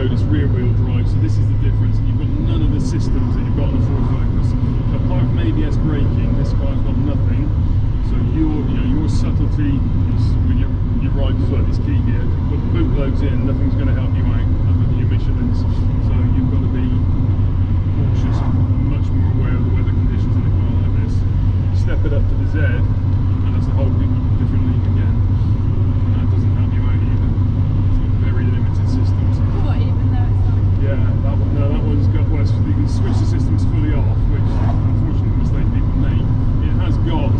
road, it's rear wheel drive, so this is the difference. And you've got none of the systems that you've got on the Ford Focus. So apart from ABS braking, this car's got nothing. So your subtlety is with your right foot is key here. If you put boot loads in, nothing's going to help you out other than your Michelins. So you've got to be cautious and much more aware of the weather conditions in a car like this. Step it up to the Z, and that's a whole different league again. And that doesn't help you out either. It's got very limited systems. What, even though it's not? Yeah, that one's got, well, you can switch the systems fully off, which unfortunately a mistake people make. It has got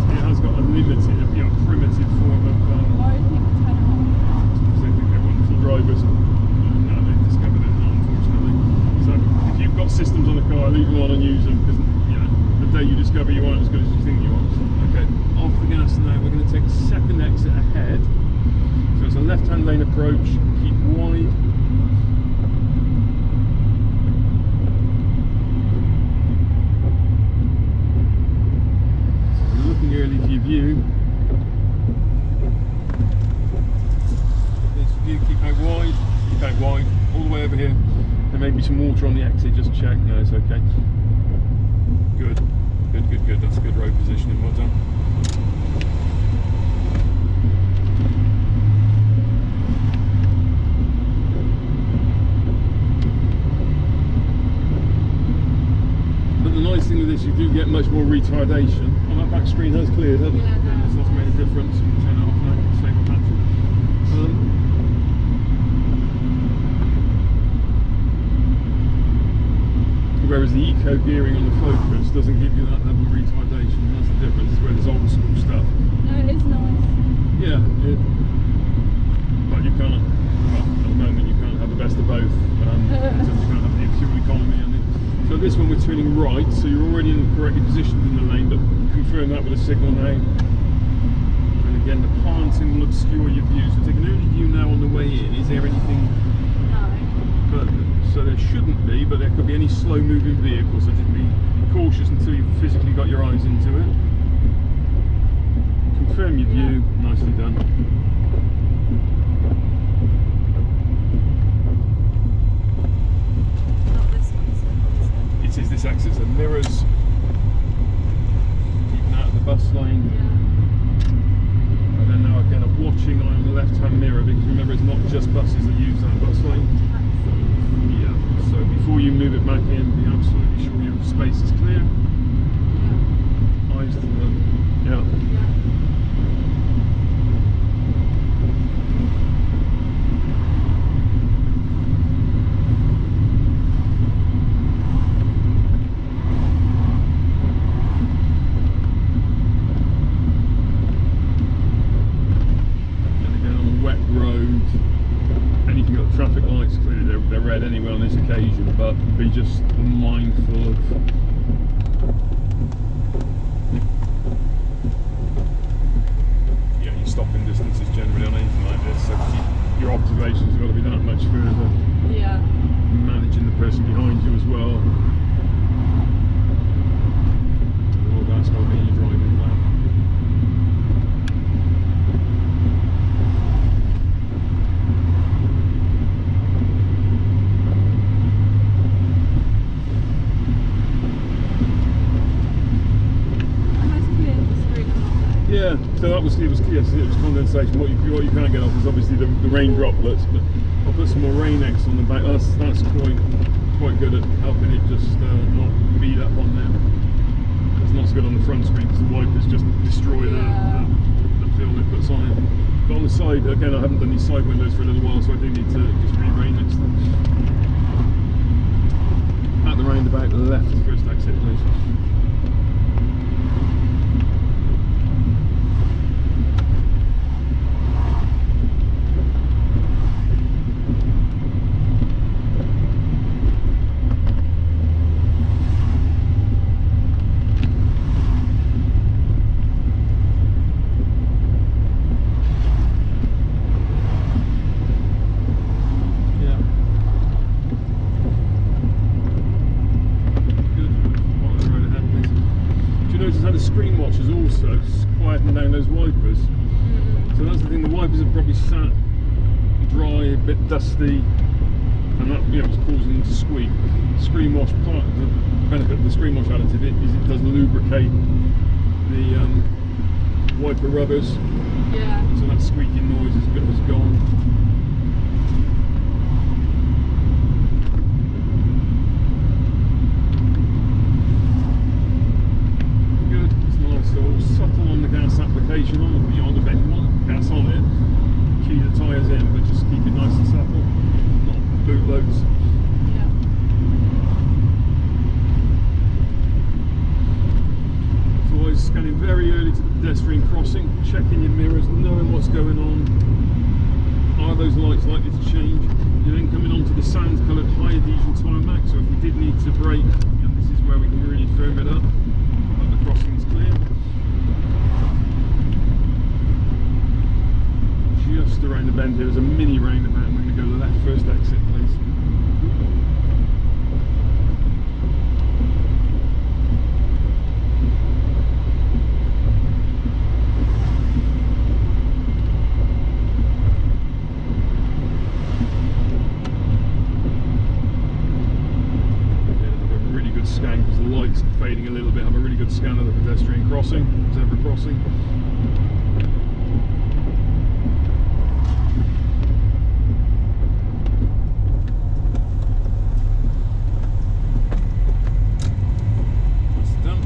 a limited, primitive form of. Why do people turn it off? Because they think they're wonderful drivers. No, they've discovered it not, unfortunately. So if you've got systems on the car, leave them on and use them, because the day you discover you aren't as good as you think you are. Okay, off the gas now. We're going to take a second exit ahead. So it's a left-hand lane approach. Keep wide. Early for your view. This view, keep out wide, all the way over here. There may be some water on the exit, just check. No, it's okay. Good. That's good road positioning, well done. But the nice thing with this, you do get much more retardation. Oh, that back screen has cleared, hasn't it? Yeah, It's not made a difference. You can turn it off now, save a battery. Whereas the eco gearing on the Focus doesn't give you that level of retardation. That's the difference. It's where there's old school stuff. No, it is nice. Yeah, but you can't. Well, at the moment you can't have the best of both. You can't have the fuel economy and it. So this one we're turning right, so you're already correctly positioned in the lane, but confirm that with a signal now. And again, the planting will obscure your view. So take an early view now on the way in. Is there anything? No. So there shouldn't be, but there could be any slow moving vehicle, so just be cautious until you've physically got your eyes into it. Confirm your view, nicely done. It is this exit, so mirrors, keeping out of the bus lane. Yeah. And then now again, I'm watching on the left hand mirror, because remember it's not just buses that use that bus lane. Yeah, so before you move it back in, be absolutely sure your space is clear. Yeah. Eyes to the, yeah. Traffic lights, clearly they're red anyway on this occasion, but be just mindful of your stopping distances generally on anything like this, so your observations have got to be that much further. Yeah. Managing the person behind you as well. All that's got to be in your driving plan. Yeah, so that was it was condensation. What you can't get off is obviously the rain droplets, but I'll put some more rain X on the back. That's quite good at helping it just not beat up on there. It's not so good on the front screen because the wipers just destroy the film it puts on it. But on the side, again, I haven't done these side windows for a little while, so I do need to just re-rain X them. At the roundabout, left first exit, please. Screen watchers also quieting down those wipers. So that's the thing, the wipers are probably sat dry, a bit dusty, and that, you know, was causing them to squeak. Screen wash, part of the benefit of the screen wash additive is it does lubricate the wiper rubbers, Yeah. so that squeaking noise is gone. Good, it's nice, all subtle on the gas application, on the, you know, on the bed, you want gas on it, key the tyres in, but just keep it nice and subtle, not boot loads. Yeah. Always scanning very early to the pedestrian crossing, checking your mirrors, knowing what's going on. Are those lights likely to change? You're then coming onto the sand coloured high adhesion tyre max, so if we did need to brake, you know, this is where we can really firm it up, but the crossing is clear. Just around the bend here, there's a mini roundabout, and we're going to go left first exit, please. Scan, because the lights are fading a little bit. Have a really good scan of the pedestrian crossing, zebra crossing. That's done.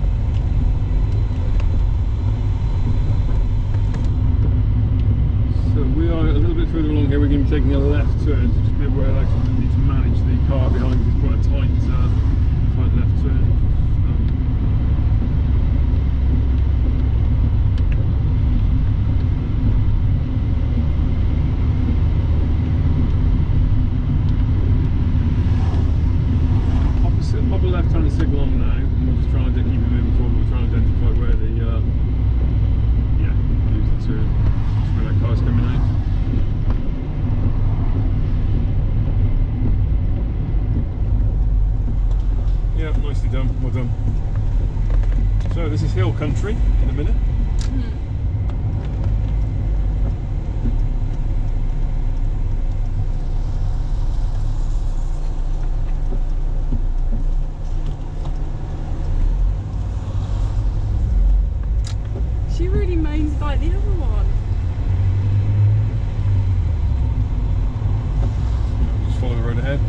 So we are a little bit further along here. We're going to be taking a left turn, so just be aware that we need to manage the car behind us. It's quite a tight left turn. Pop a left-hand signal on now, and we'll just try and keep it moving forward. We'll try and identify where the use the turn. That's where that car's coming out. Yeah, nicely done, well done. So this is hill country in a minute. She really moans like the other one. Just follow the road ahead.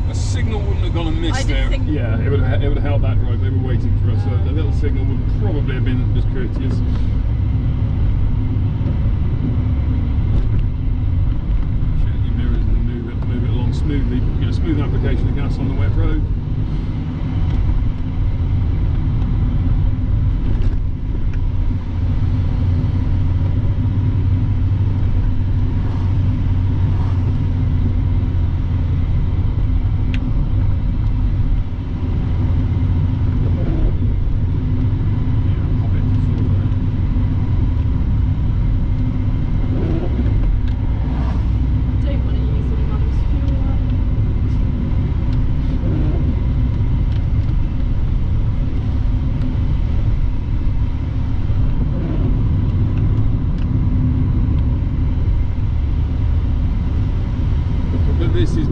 A signal wouldn't have gone amiss I did there. think- Yeah, it would have helped that drive. They were waiting for us, so a little signal would probably have been just courteous. Check your mirrors and move it along smoothly. You know, smooth application of gas on the wet road. Don't want to use all mum's fuel up. But this is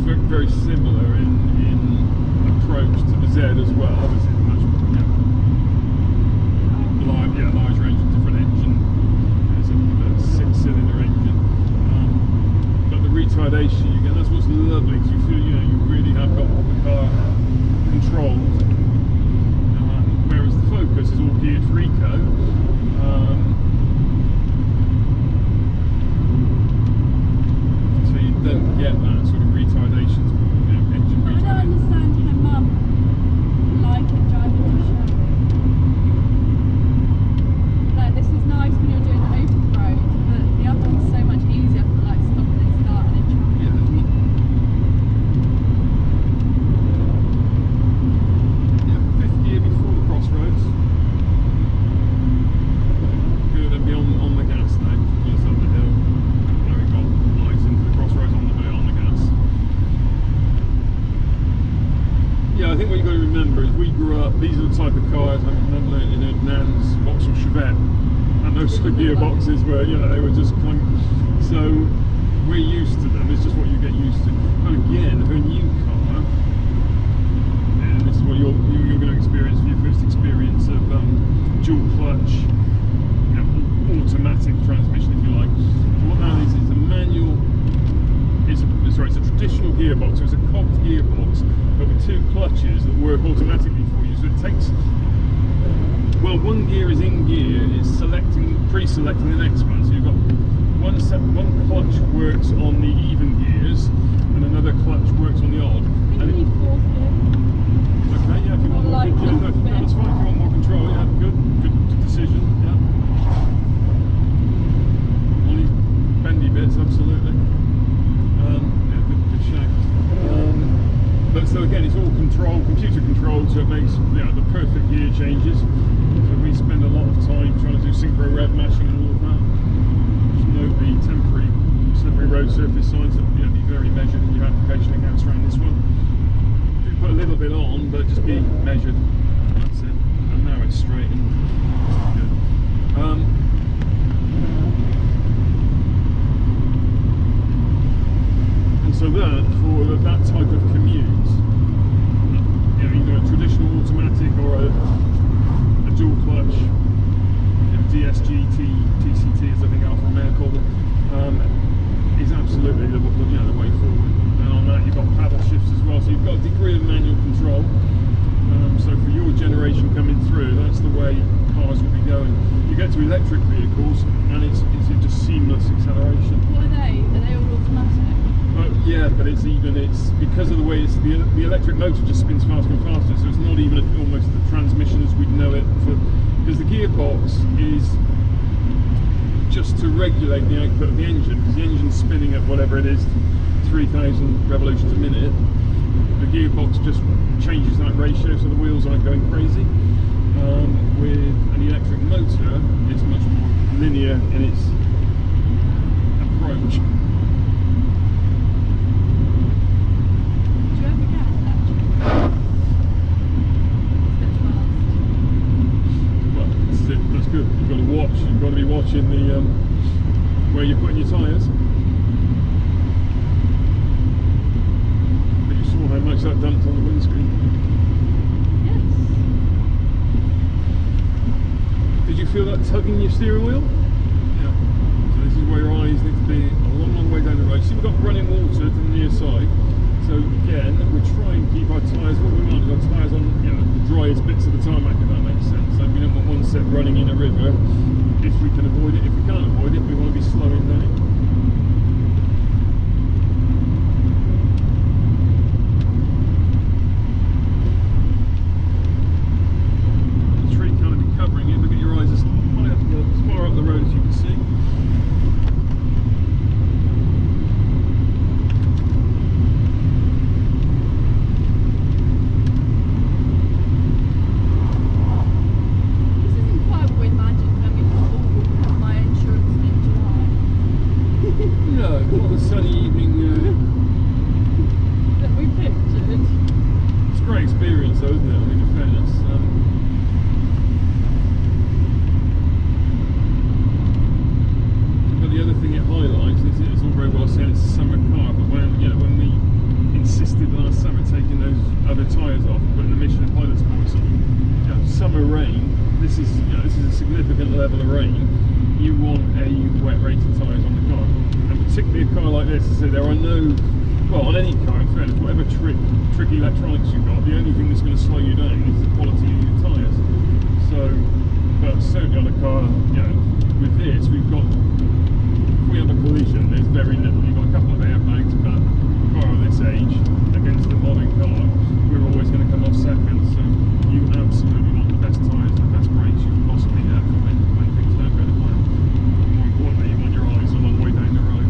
very, very similar in approach to the Z as well. Obviously, it's much, large range of different engine. It's a 6-cylinder engine, but the retardation you get, that's what's lovely, because you feel, you know, you really have got the car controlled. Whereas the Focus is all geared for eco. So you don't get that sort of retardation, you know, engine I don't retardation. understand how mum can like it driving to show. Like, this is nice when you're doing the open road, but the other one's so much easier for like stopping and starting in traffic. Yeah, there's not. Yeah, fifth gear before the crossroads. Good, and be on the gas now. Just up the hill. Now we've got lights into the crossroads on the gas. Yeah, I think what you've got to remember is we grew up, these are the type of cars, I remember in Nan's Vauxhall Chevette, and those sort of gearboxes were, you know, they were just clunky. So we're used to them. It's just what you get used to. But again, her new car, and this is what you're going to experience for your first experience of dual clutch, you know, automatic transmission, if you like. So what that is a manual. It's a traditional gearbox. So it's a cogged gearbox, but with two clutches that work automatically for you. So it takes. Well, one gear is in gear, it's pre-selecting the next one. So you've got one clutch works on the even gears, and another clutch works on the odd. I think you need fourth gear. Okay, yeah, if you want more control, that's fine. If you want more control, yeah, good decision, yeah. All these bendy bits, absolutely. Yeah, good shake. But so again, it's all computer controlled, so it makes the perfect gear changes. So we spend a lot of time trying to do synchro rev mashing and all of that. Just note the temporary slippery road surface signs that be very measured in your application accounts around this one. Do put a little bit on, but just be measured. That's it. And now it's straight and good. And so that for that type of commute, either a traditional automatic or a dual clutch, DSG, TCT, as I think Alfa Romeo called it, is absolutely the way forward. And on that you've got paddle shifts as well, so you've got a degree of manual control. So for your generation coming through, that's the way cars will be going. You get to electric vehicles and it's just seamless acceleration. What are they? Are they all automatic? Yeah, but it's because of the way the electric motor just spins faster and faster, so it's not even almost the transmission as we'd know it, because the gearbox is just to regulate the output of the engine, because the engine's spinning at whatever it is, 3,000 revolutions a minute. The gearbox just changes that ratio so the wheels aren't going crazy. With an electric motor, it's much more linear in its approach. You've got to be watching the where you're putting your tyres. But you saw how much that dumped on the windscreen. Yes. Did you feel that tugging your steering wheel? Yeah. So this is where your eyes need to be a long way down the road. So we've got running water to the near side. So again, we try and keep our tyres. What we want is our tyres on the driest bits of the tarmac, if that makes sense. So we don't want one set running in a river. If we can avoid it, if we can't avoid it, we want to be slowing down. The tree kind of be covering it, but get your eyes as far up the road as you can see. Level of rain, you want a wet rated tyres on the car, and particularly a car like this. So there are no, well, on any car in fairness, whatever tricky electronics you've got, the only thing that's going to slow you down is the quality of your tyres. So, but certainly on a car, with this, we've got, if we have a collision, there's very little. You've got a couple of airbags, but a car of this age against a modern car, we're always going to come off second. So you absolutely want the best tyres and the best brakes you can possibly have when things don't go to plan. More importantly, you want your eyes a long way down the road.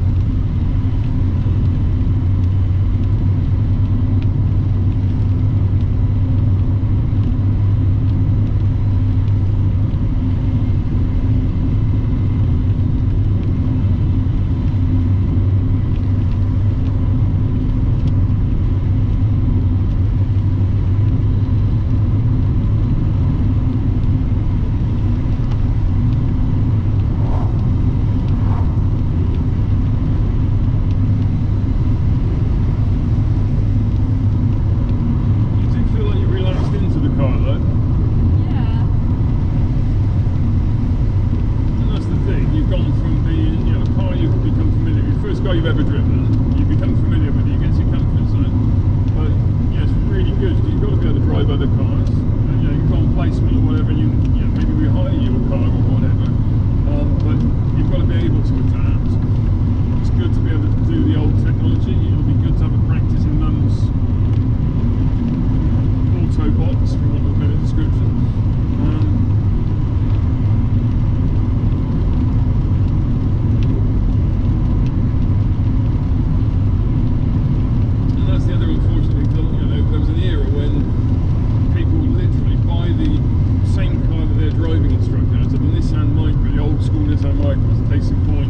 micros. Case in point,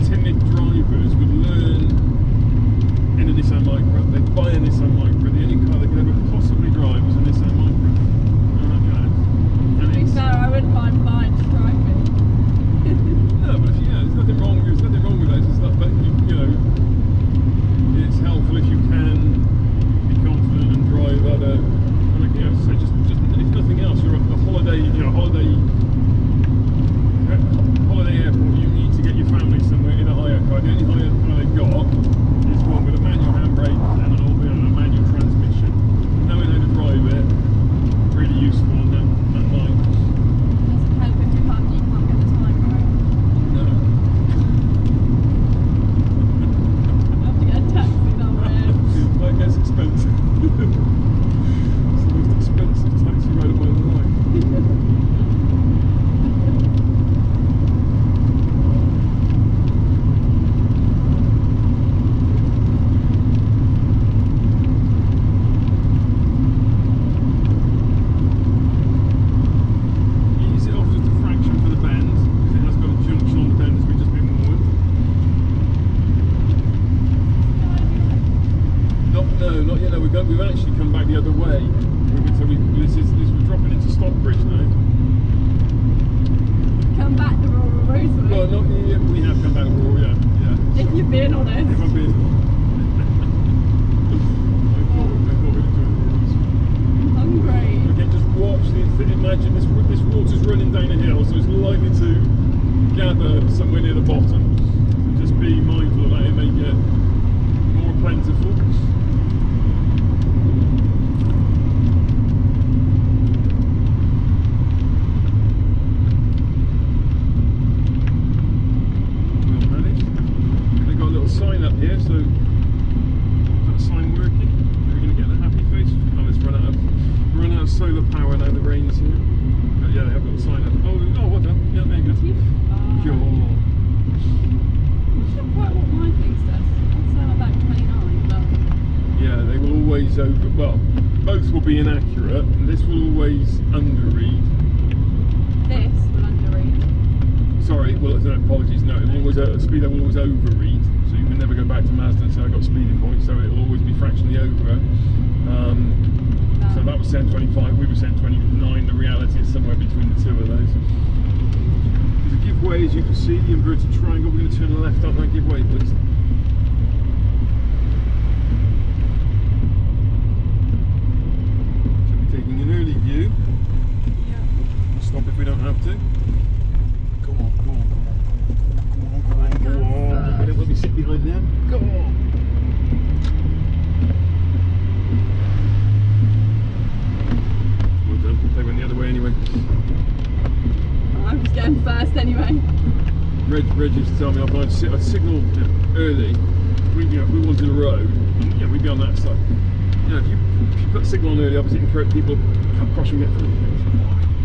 timid drivers would learn in a Nissan Micra. They'd buy a Nissan Micra. The only car they could ever possibly drive was a Nissan Micra. To be fair, I wouldn't mind buying to drive it. No, but there's nothing wrong with that. It's stuff, but you know, it's helpful if you can be confident and drive other. So just if nothing else, you're at the holiday airport. You need to get your family somewhere in a hire car. The only hire car they've got is one with a manual handbrake and a manual transmission. Knowing how to drive it, really useful on that line. Doesn't help if you can't get the time right. No. I have to get a taxi somewhere. That gets expensive. It's the most expensive taxi ride of my life. We've actually come back the other way. We're dropping into Stockbridge now. Come back the Rural Roadway. Well, not yet. We have come back the Rural, yeah. If you're being honest. If I'm being I thought we were doing this. I'm hungry. Okay, just watch imagine this water's running down a hill, so it's likely to gather somewhere near the bottom. So just be mindful of that, it may get more plentiful. Sign up here, so is that sign working? Are we going to get the happy face? Oh, it's run out of solar power now. The rain's here. But yeah, they have got a sign up. Oh, well done. Yeah, there you go. Sure. I'm not quite what my thing says. I'll say I'm about 29, but yeah, they will always well, both will be inaccurate. This will always underread. this will underread. Sorry, well, no, apologies. No, it will always speed will always overread. So you can never go back to Mazda and say I got speeding points. So it will always be fractionally over. So that was saying 25. We were saying 29. The reality is somewhere between the two of those. There's a giveaway, as you can see, the inverted triangle. We're going to turn left up that giveaway, please. Should be taking an early view. Yeah. We'll stop if we don't have to. Go on, go on, go on, go on, go on, go on. We don't let me sit behind them. Go on. Well done. They went the other way anyway. I was going first anyway. Reg used to tell me I'd signal early. If we wanted a road, and we'd be on that side. If you put a signal on early, obviously you can create people come across and get through.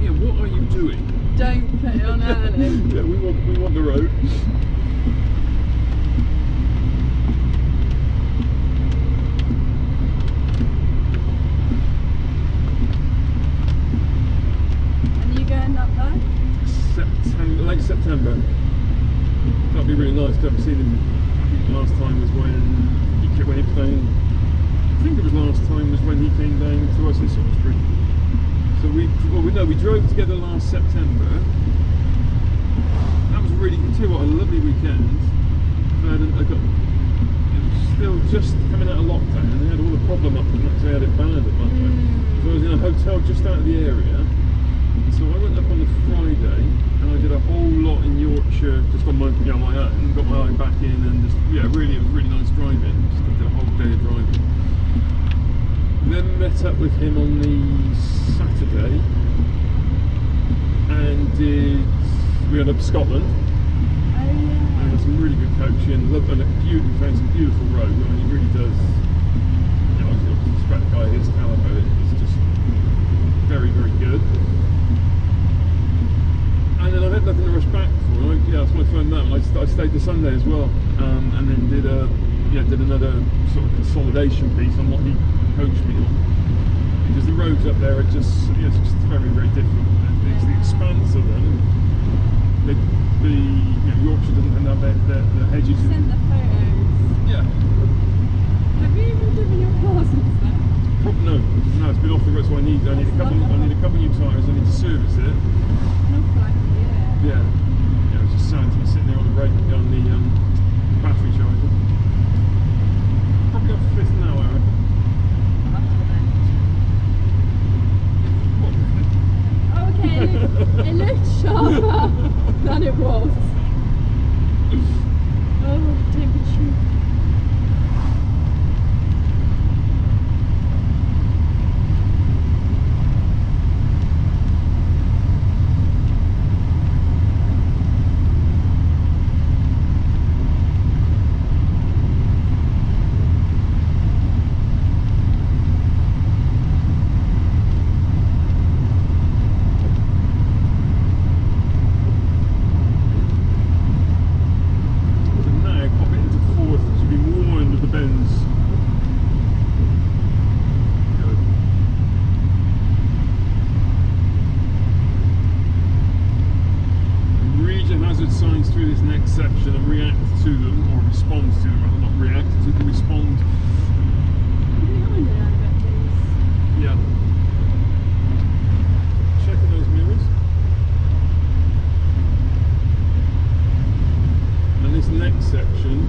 Yeah, what are you doing? Don't put it on early. Yeah, we want the road. And you going up there? Late September. That'd be really nice to have seen him. Last time was when he came down. I think it was last time was when he came down to us in Salisbury. So we drove together last September. That was really good too. What a lovely weekend. It was still just coming out of lockdown, and they had all the problem up, and they had it bad at that time. So I was in a hotel just out of the area. And so I went up on the Friday, and I did a whole lot in Yorkshire, just on my own, got my eye back in, and just it was really nice driving. Just did a whole day of driving. Then met up with him on the Saturday and we went up to Scotland. Oh yeah. And had some really good coaching, found some beautiful roads. I mean, he really does. I respect the guy his caliber. It's just very, very good. And then I had nothing to rush back for. That's my phone now. I stayed the Sunday as well, and then did another sort of consolidation piece on what he coached me on, because the roads up there are just very, very different. It's the expanse of them. the Yorkshire doesn't have the hedges. Send the photos. Yeah. Have you even driven your car since then? No, it's been off the road, so I need a couple new tyres. I need to service it. Not for like a year. Yeah, it's just sad to be sitting there on the brake on the battery charger. Probably off 5th now, I reckon. Okay, it looked sharper than it was. Oh, temperature. Through this next section and react to them, or respond to them, rather not react, so you can respond. Yeah. Checking those mirrors. And this next section,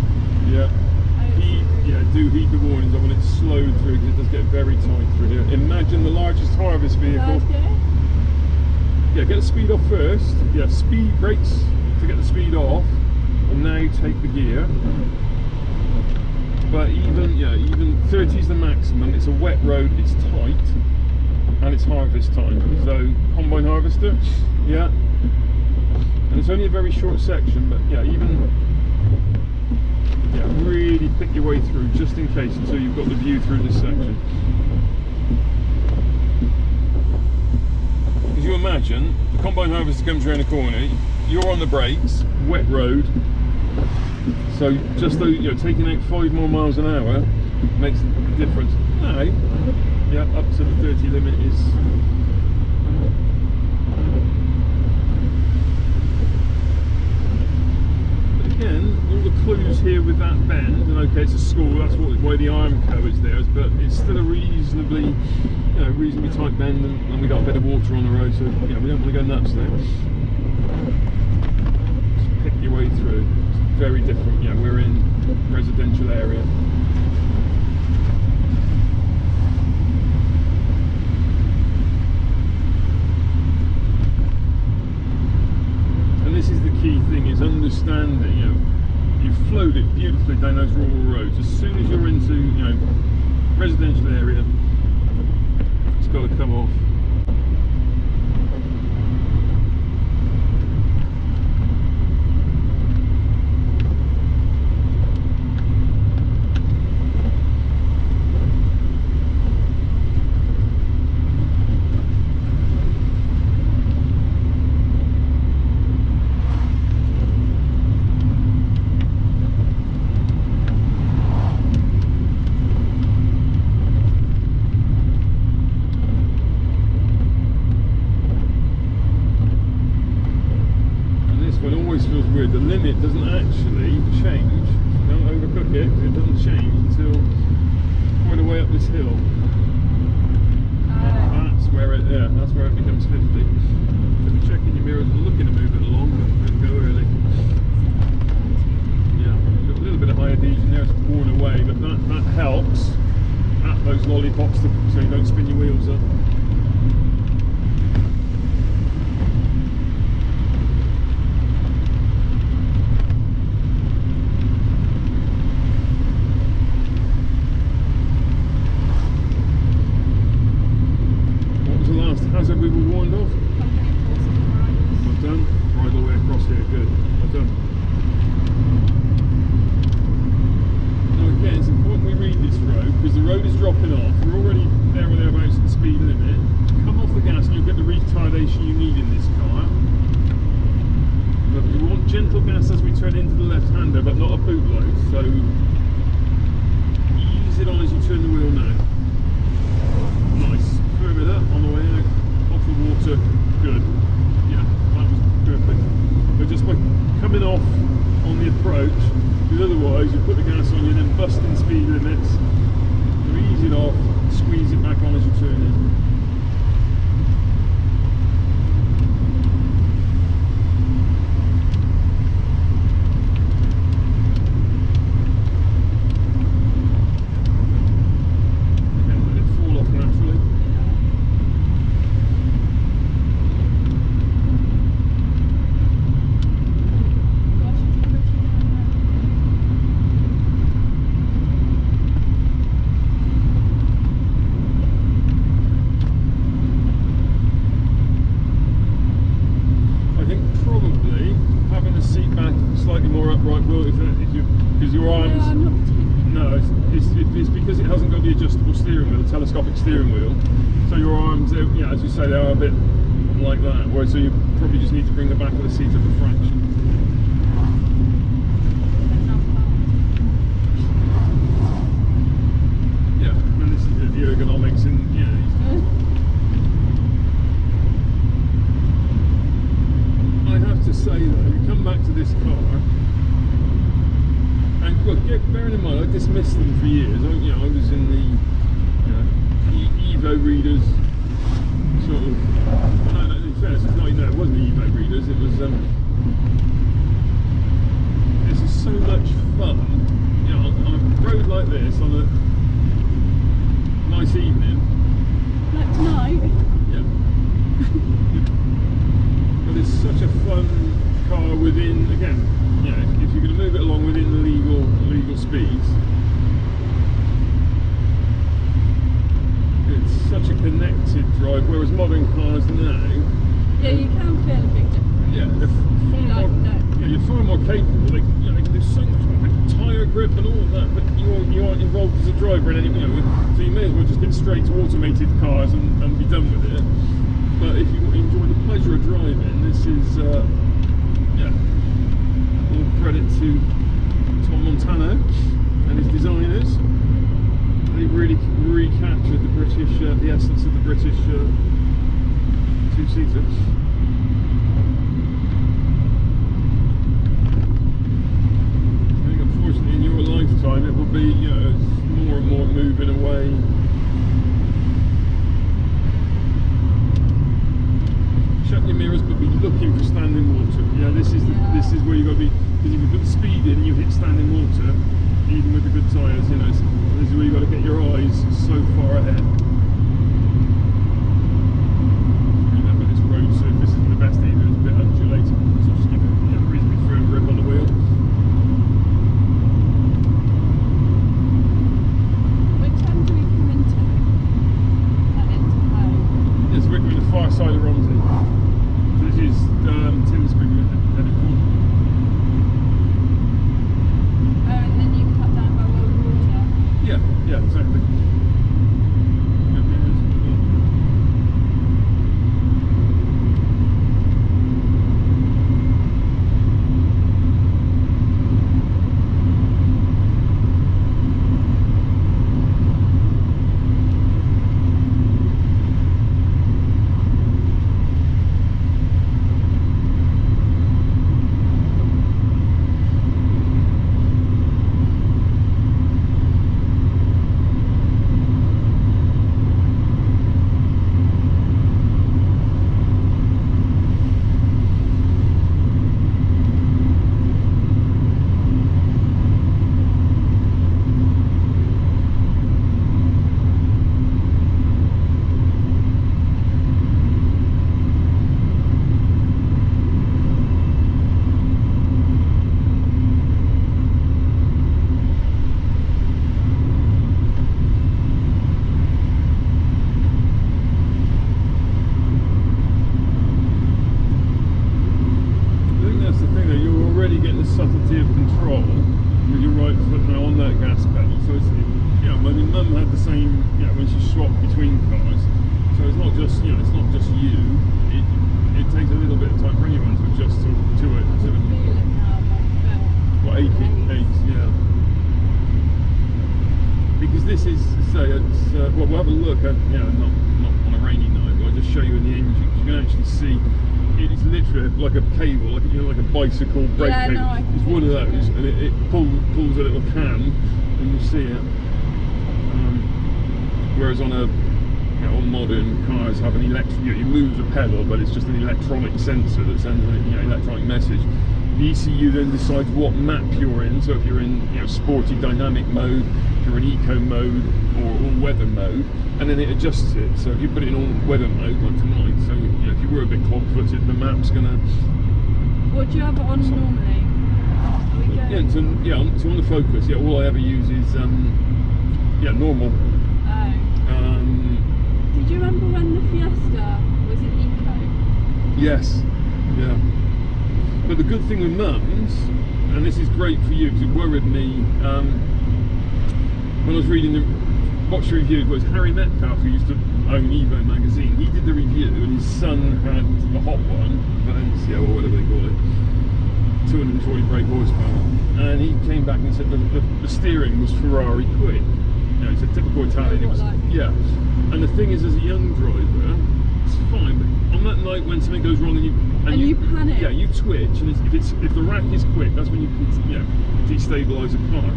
do heed the warnings of when it's slowed through, because it does get very tight through here. Imagine the largest harvest vehicle. Okay. Yeah, get the speed off first. Yeah, speed brakes to get the speed off, and now take the gear. But even 30 is the maximum. It's a wet road, it's tight, and it's harvest time. So combine harvester, yeah. And it's only a very short section, but really pick your way through just in case, until you've got the view through this section. As you imagine, the combine harvester comes around the corner, you're on the brakes, wet road, so just though taking out 5 more miles an hour makes a difference. Now, up to the 30 limit is. But again, all the clues here with that bend, and okay, it's a school, that's why the Armco is there, but it's still a reasonably tight bend, and we got a bit of water on the road, so we don't want to go nuts there. Just pick your way through. It's very different. We're in residential area. And this is the key thing: is understanding. You've flowed it beautifully down those rural roads. As soon as you're into residential area, it's got to come off. The limit doesn't actually change. Don't overcook it, because it doesn't change until quite a way up this hill. That's where it becomes 50. So be checking your mirrors and looking to move it along, but don't go early. Got a little bit of high adhesion there, it's worn away, but that helps at those lollipops so you don't spin your wheels up. Hazard we were warned of? Well done. Right all the way across here, good. Well done. Now again, it's important we read this road, because the road is dropping off. We're already there or thereabouts at the speed limit. Come off the gas and you'll get the retardation you need in this car. But we want gentle gas as we turn into the left-hander, but not a boot load. So ease it on as you turn the wheel now. Nice. Firm it up on the way out. Off the water, good. Yeah, that was perfect. So just by coming off on the approach, because otherwise you put the gas on, you're then busting speed limits. So ease it off, squeeze it back on as you turn in. Telescopic steering wheel, so your arms, yeah, as you say, they are a bit like that, whereas so you probably just need to bring the back of the seat up a fraction. Yeah, and this is the ergonomics and I have to say though, you come back to this car and look, bearing in mind I dismissed them for years. I was in the Evo readers, sort of. No, in fairness, it's not. It wasn't the Evo readers. It was. This is so much fun. On a road like this, on a nice evening. Like tonight. Yeah. But it's such a fun car within. Again, if you're going to move it along within the legal speeds. Such a connected drive, whereas modern cars now, yeah, you can feel a big difference. Yeah, you're far more capable. They can do so much more with tyre grip and all of that, but you aren't involved as a driver in any. So you may as well just get straight to automated cars and be done with it. But if you enjoy the pleasure of driving, this is all credit to Tom Montano and his designers. They really recaptured the British, the essence of the British two-seater. I think unfortunately in your lifetime it will be, more and more moving away. Shut your mirrors, but be looking for standing water. Yeah, this is where you got to be, because if you put the speed in, you hit standing water. Even with the good tyres, this is where you've got to get your eyes so far ahead. Remember, this road surface isn't the best either, it's a bit undulated, so just give it a reasonably firm grip on the wheel. Which end do we come into? Into home? Yes, we're going the far side of Romsey. So this is Tim's Spring headed for. Yeah, exactly. subtlety of control with your right foot now on that gas pedal. So it's, you know, I mean, Mum had the same, you know, when she swapped between cars. So it's not just, you know, it's not just you. It takes a little bit of time for anyone to adjust to it. I can feel it now, my foot. What, aches, yeah. Because this is, say, it's well, we'll have a look at, you know, not on a rainy night, but I'll just show you in the engine. You can actually see it's literally like a cable, like like a bicycle brake cable. No, it's one of those, and it pulls a little cam, and you see it. Whereas on all modern cars have an electric, you move the pedal, but it's just an electronic sensor that sends an electronic message. The ECU then decides what map you're in. So if you're in sporty dynamic mode, if you're in eco mode or all-weather mode, and then it adjusts it. So if you put it in all-weather mode, like to mine, so if you were a bit clog-footed, the map's gonna. What do you have it on normally? So on the Focus, all I ever use is normal. Oh. Did you remember when the Fiesta was in eco? Yes. Yeah. But the good thing with mums, and this is great for you because it worried me when I was reading watched the review, was Harry Metcalf, who used to own Evo magazine. He did the review, and his son had the hot one, Valencia or whatever they call it, 240 brake horsepower, and he came back and said the steering was Ferrari quick. It's a typical Italian. And the thing is, as a young driver, it's fine, but on that night when something goes wrong and you panic, you twitch, and if the rack is quick, that's when you can destabilise a car.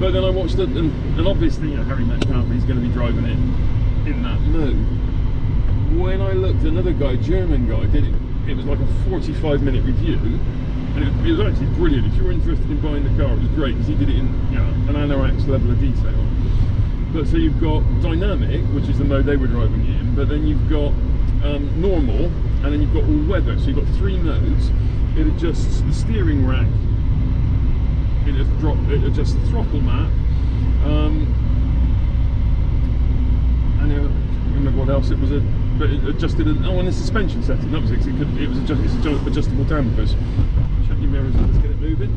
But then I watched it, and obviously Harry Metcalf, he's going to be driving it in that mode. When I looked, another guy, German guy, did it. It was like a 45-minute review, and it was actually brilliant. If you were interested in buying the car, it was great because he did it in an anorex level of detail. But so you've got dynamic, which is the mode they were driving in, but then you've got normal, and then you've got all weather. So you've got 3 modes. It adjusts the steering rack, it adjusts the throttle map, and I don't remember what else it was. But it adjusted and the suspension setting. That was it. It's adjustable dampers. Shut your mirrors and let's get it moving.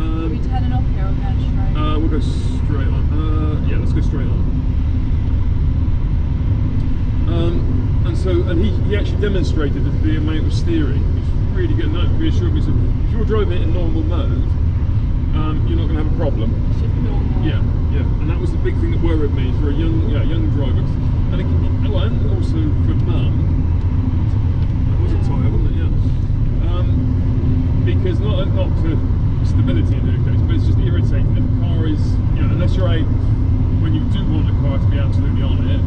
Are we turning off here or going straight? We'll go straight on. Let's go straight on. And he actually demonstrated the amount of steering. It's really good. And that reassured me. So if you're driving it in normal mode, you're not going to have a problem. It's just normal. Yeah. And that was the big thing that worried me for a young driver. And it can be, and also for mum, that was a tyre, wasn't it? Yeah. Because not for stability in any case, but it's just irritating. If a car is, unless you're when you do want a car to be absolutely on it,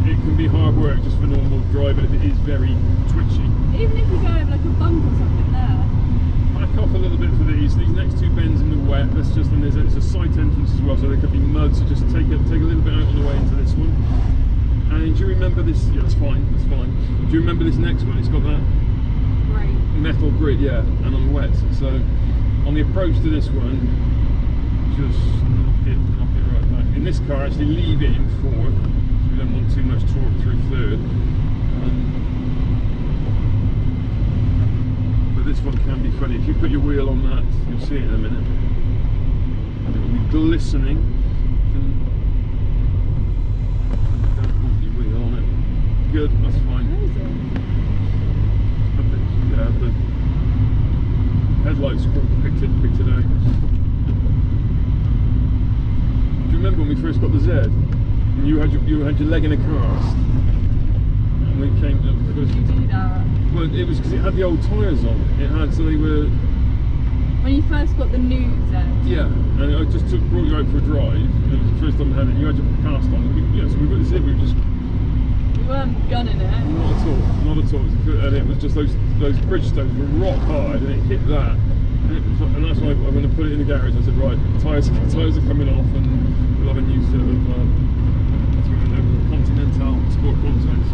it can be hard work just for normal driving if it is very twitchy. Even if you go over like a bump or something there. Back off a little bit for these next 2 bends in the wet. It's a site entrance as well, so there could be mud. So just take a little bit out on the way into this one. And do you remember this? Yeah, that's fine. Do you remember this next one? It's got that metal grid, and on wet. So on the approach to this one, just knock it right back. In this car, actually leave it in 4th. So we don't want too much torque through 3rd. But this one can be funny. If you put your wheel on that, you'll see it in a minute. It will be glistening. Good, that's fine. Where is it? The headlights picked it out. Do you remember when we first got the Z? And you had your leg in a cast? And we came to the first. Did you do that? Well, it was because it had the old tyres on it. It had, so they were. When you first got the new Z? Yeah, and I just brought you out for a drive. And it was the first time I had it. You had your cast on. So we got this in. We were just. We weren't gunning it. Not at all. And it was just those bridge stones were rock hard, and it hit that. And that's why I'm going to put it in the garage. I said, right, tyres are coming off, and we'll have a new set of Continental Sport contacts.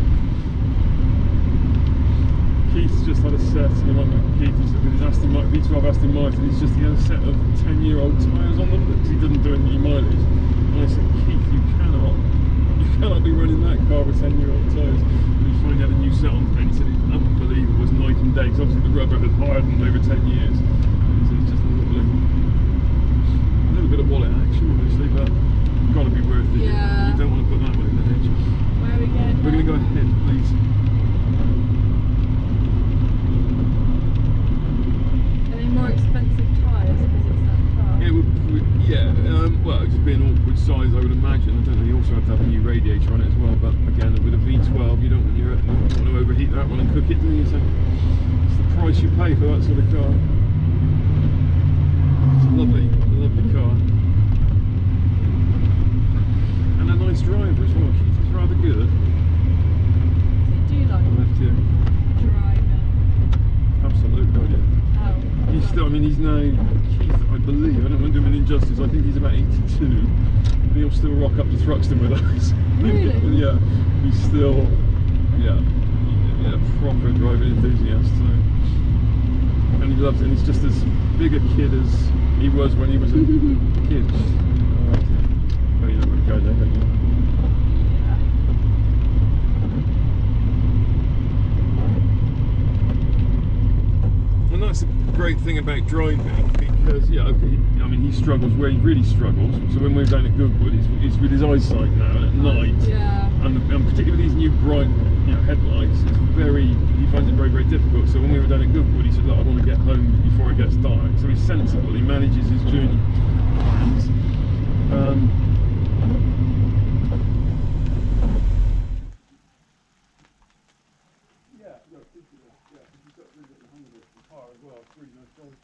Keith's just had a set, and like Keith, with his V12 Aston Martin, he had a set of 10-year-old tyres on them because he doesn't do any mileage. And I said, Keith, you cannot be running that car with 10-year-old tyres. And he finally had a new set on, and he said it was unbelievable, it was night and day, because obviously the rubber had hardened over 10 years. So it's just a little bit of wallet action, obviously, but it's got to be worth it. Yeah. You don't want to put that one in the hedge. Where are we going? We're going to go ahead, please. Are they more expensive tyres because it's that car? Well, it'd just be an awkward size, I would imagine. I don't know, you also have to have a new radiator on it as well, but again, with a V12, you don't want to overheat that one and overcook it, don't you? So it's the price you pay for that sort of car. It's a lovely car. And a nice driver as well. He's rather good. So do you like Left here. driving? Absolutely, I do. Oh. He's still, I mean, he's now, Keith, I believe, I don't want to do him an injustice, I think he's about 82. And he'll still rock up to Thruxton with us. Really? Yeah, he's still, yeah, proper driving enthusiast. So. And he loves it, and he's just as big a kid as he was when he was a kid. Alright, oh, you know where to go there, don't you? And that's the great thing about driving, because yeah, okay, I mean he struggles where he really struggles. So when we're down at Goodwood, he's with his eyesight now at night, and particularly these new bright, headlights. It's he finds it very, very difficult. So when we were down at Goodwood, he said, "Look, I want to get home before it gets dark." So he's sensible. He manages his journey plans. Yeah, look, he's got really good hang of the car as well. It's really nice drive.